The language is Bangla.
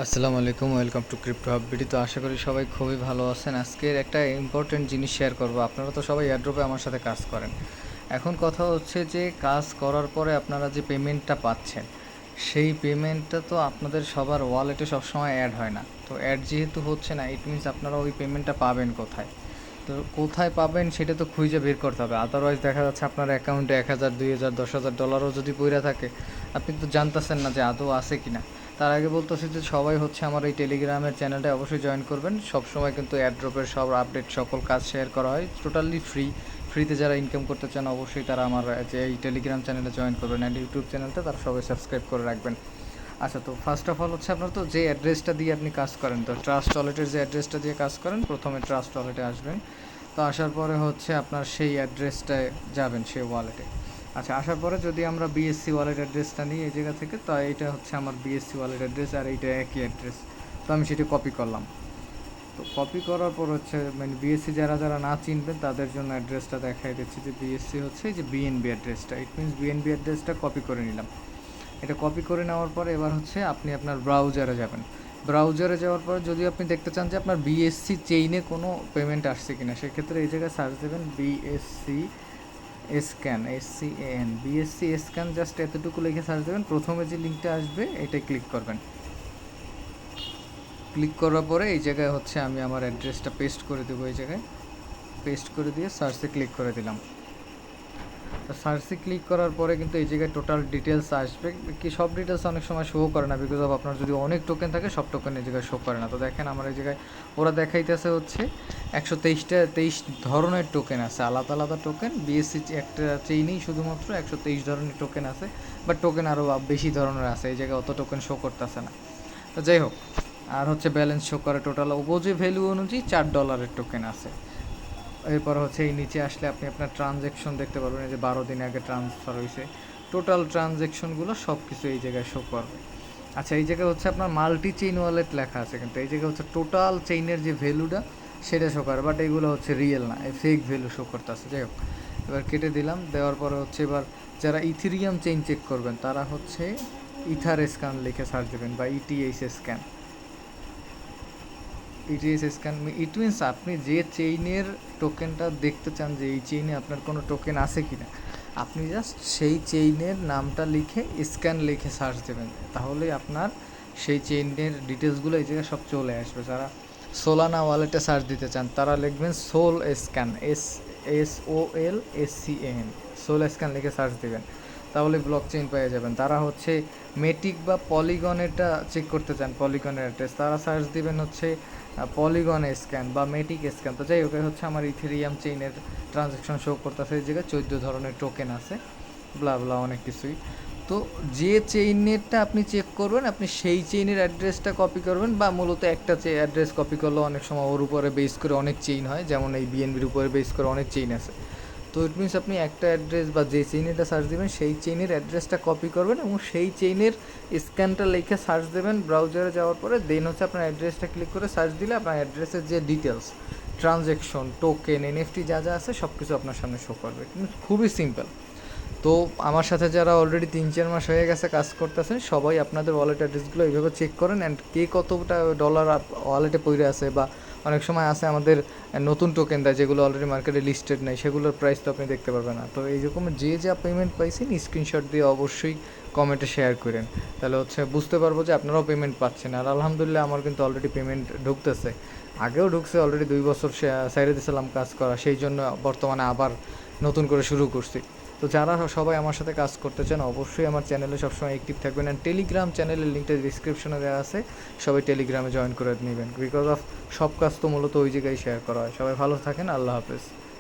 আসসালামু আলাইকুম, ওয়েলকাম টু ক্রিপ্টো আপডেট। তো আশা করি সবাই খুবই ভালো আছেন। আজকের একটা ইম্পর্টেন্ট জিনিস শেয়ার করব। আপনারা তো সবাই এয়ারড্রপে আমার সাথে কাজ করেন। এখন কথা হচ্ছে যে কাজ করার পরে আপনারা যে পেমেন্টটা পাচ্ছেন, সেই পেমেন্টটা তো আপনাদের সবার ওয়ালেটে সবসময় অ্যাড হয় না। তো অ্যাড যেহেতু হচ্ছে না, ইট মিনস আপনারা ওই পেমেন্টটা পাবেন কোথায়? তো কোথায় পাবেন সেটা তো খুঁজে বের করতে হবে। আদারওয়াইজ দেখা যাচ্ছে আপনার অ্যাকাউন্টে 1,000, 2,000, 10,000 ডলারও যদি পইরা থাকে, আপনি তো জানতেছেন না যে আদৌ আছে কি না। তার আগে বলতেছি যে সবাই হচ্ছে আমার এই টেলিগ্রামের চ্যানেলটা অবশ্যই জয়েন করবেন। সবসময় কিন্তু এয়ারড্রপের সব আপডেট, সকল কাজ শেয়ার করা হয় টোটালি ফ্রিতে। যারা ইনকাম করতে চান অবশ্যই তারা আমার যে এই টেলিগ্রাম চ্যানেলে জয়েন করবেন, অ্যান্ড ইউটিউব চ্যানেলটা তারা সবাই সাবস্ক্রাইব করে রাখবেন। আচ্ছা, তো ফার্স্ট অফ অল হচ্ছে আপনার তো যে অ্যাড্রেসটা দিয়ে আপনি কাজ করেন, তো ট্রাস্ট ওয়ালেটের যে অ্যাড্রেসটা দিয়ে কাজ করেন, প্রথমে ট্রাস্ট ওয়ালেটে আসবেন। তো আসার পরে হচ্ছে আপনার সেই অ্যাড্রেসটায় যাবেন, সেই ওয়ালেটে। আচ্ছা, আসার পরে যদি আমরা বিএসসি ওয়ালেট অ্যাড্রেসটা নিই এই জায়গা থেকে, তো এইটা হচ্ছে আমার বিএসসি ওয়ালেট অ্যাড্রেস, আর এইটা একই অ্যাড্রেস। তো আমি সেটা কপি করলাম। তো কপি করার পর হচ্ছে মানে বিএসসি যারা যারা না চিনবেন তাদের জন্য অ্যাড্রেসটা দেখাই দিচ্ছি যে বিএসসি হচ্ছে এই যে বিএনবি অ্যাড্রেসটা। ইট মিনস বিএনবি অ্যাড্রেসটা কপি করে নিলাম। এটা কপি করে নেওয়ার পরে এবার হচ্ছে আপনি আপনার ব্রাউজারে যাবেন। ব্রাউজারে যাওয়ার পর যদি আপনি দেখতে চান যে আপনার বিএসসি চেইনে কোনো পেমেন্ট আসছে কিনা, সেক্ষেত্রে এই জায়গায় সার্চ দেবেন BSc scan, SCAN, BSc scan. Just এতটুকু লিখে সার্চ দেবেন। প্রথমে যে লিঙ্কটা আসবে এটাই ক্লিক করবেন। ক্লিক করার পরে এই জায়গায় হচ্ছে আমি আমার অ্যাড্রেসটা পেস্ট করে দেবো। এই জায়গায় পেস্ট করে দিয়ে সার্চে ক্লিক করে দিলাম। তো সার্চে ক্লিক করার পরে কিন্তু এই জায়গায় টোটাল ডিটেলস আসবে। কি সব ডিটেলস অনেক সময় শো করে না, বিকজ অফ আপনার যদি অনেক টোকেন থাকে সব টোকেন এই জায়গায় শো করে না। তো দেখেন আমার এই জায়গায় ওরা দেখাইতেছে হচ্ছে 123 ধরনের টোকেন আছে, আলাদা আলাদা টোকেন। বিএসসি একটা চেইনেই শুধুমাত্র 123 ধরনের টোকেন আছে, বাট টোকেন আরও বেশি ধরনের আছে। এই জায়গায় অত টোকেন শো করতেছে না। তো যাই হোক, আর হচ্ছে ব্যালেন্স শো করে টোটাল ওপোজে ভ্যালু অনুযায়ী $4 টোকেন আছে। এরপর হচ্ছে এই নিচে আসলে আপনি আপনার ট্রানজ্যাকশন দেখতে পারবেন। এই যে 12 দিন আগে ট্রান্সফার হয়েছে, টোটাল ট্রানজ্যাকশনগুলো সব কিছু এই জায়গায় শো করবে। আচ্ছা, এই জায়গায় হচ্ছে আপনার মাল্টি চেইন ওয়ালেট লেখা আছে, কিন্তু এই জায়গায় হচ্ছে টোটাল চেইনের যে ভ্যালুটা সেটা শো করে, বাট এইগুলো হচ্ছে রিয়েল না, এই ফেক ভ্যালু শো করতেছে। যাই হোক, এবার কেটে দিলাম। দেওয়ার পরে হচ্ছে এবার যারা ইথিরিয়াম চেইন চেক করবেন তারা হচ্ছে ইথার স্ক্যান লিখে সার্চ দেবেন, বা ETH scan. ETS scan it means আপনি যে চেইনের টোকেনটা দেখতে চান যে এই চেইনে আপনার কোনো টোকেন আছে কি না, আপনি জাস্ট সেই চেইনের নামটা লিখে স্ক্যান লিখে সার্চ দেবেন। তাহলেই আপনার সেই চেইনের ডিটেলসগুলো এই জায়গায় সব চলে আসবে। যারা সোলানা ওয়ালেটে সার্চ দিতে চান তারা লিখবেন Solscan, SOLSCAN, Solscan লিখে সার্চ দেবেন, তাহলে ব্লক চেইন পেয়ে যাবেন। তারা হচ্ছে মেটিক বা পলিগনেরটা চেক করতে চান, পলিগনের অ্যাড্রেস, তারা সার্চ দিবেন হচ্ছে পলিগন স্ক্যান বা মেটিক স্ক্যান। তো যাই হোক, হচ্ছে আমার ইথেরিয়াম চেইনের ট্রানজ্যাকশন শো করতেছে। এই জায়গায় 14 ধরনের টোকেন আছে, ব্লা ব্লা অনেক কিছুই। তো যে চেইনেরটা আপনি চেক করবেন, আপনি সেই চেইনের অ্যাড্রেসটা কপি করবেন, বা মূলত একটা অ্যাড্রেস কপি করলেও অনেক সময় ওর উপরে বেস করে অনেক চেইন হয়, যেমন এই বিএনবির উপরে বেস করে অনেক চেইন আছে। তো ইট মিনস আপনি একটা অ্যাড্রেস বা যে চেইনেরটা সার্চ দেবেন সেই চেইনের অ্যাড্রেসটা কপি করবেন এবং সেই চেইনের স্ক্যানটা লিখে সার্চ দেবেন ব্রাউজারে যাওয়ার পরে। দেন হচ্ছে আপনার অ্যাড্রেসটা ক্লিক করে সার্চ দিলে আপনার অ্যাড্রেসের যে ডিটেলস, ট্রানজ্যাকশন, টোকেন, এনএফটি যা যা আছে সব কিছু আপনার সামনে শো করবে। কিন্তু খুবই সিম্পল। তো আমার সাথে যারা অলরেডি 3-4 মাস হয়ে গেছে কাজ করতেছেন, সবাই আপনাদের ওয়ালেট অ্যাড্রেসগুলো এইভাবে চেক করেন, অ্যান্ড কে কতটা ডলার ওয়ালেটে পড়ে আছে, বা অনেক সময় আছে আমাদের নতুন টোকেন দেয় যেগুলো অলরেডি মার্কেটে লিস্টেড নেই, সেগুলোর প্রাইস তো আপনি দেখতে পারবেন না। তো এইরকম যে যা পেমেন্ট পাইছেন স্ক্রিনশট দিয়ে অবশ্যই কমেন্টে শেয়ার করেন, তাহলে হচ্ছে বুঝতে পারবো যে আপনারাও পেমেন্ট পাচ্ছেন। আর আলহামদুলিল্লাহ আমার কিন্তু অলরেডি পেমেন্ট ঢুকতেছে, আগেও ঢুকছে, অলরেডি 2 বছর সাইডে দিয়েছিলাম কাজ করা, সেই জন্য বর্তমানে আবার নতুন করে শুরু করছি। তো যারা সবাই আমার সাথে কাজ করতে চান অবশ্যই আমার চ্যানেলে সবসময় অ্যাক্টিভ থাকবেন, অ্যান্ড টেলিগ্রাম চ্যানেলের লিঙ্কটা ডিসক্রিপশনে দেওয়া আছে, সবাই টেলিগ্রামে জয়েন করে নেবেন, বিকজ অফ সব কাজ তো মূলত ওই জায়গায় শেয়ার করা হয়। সবাই ভালো থাকেন, আল্লাহ হাফেজ।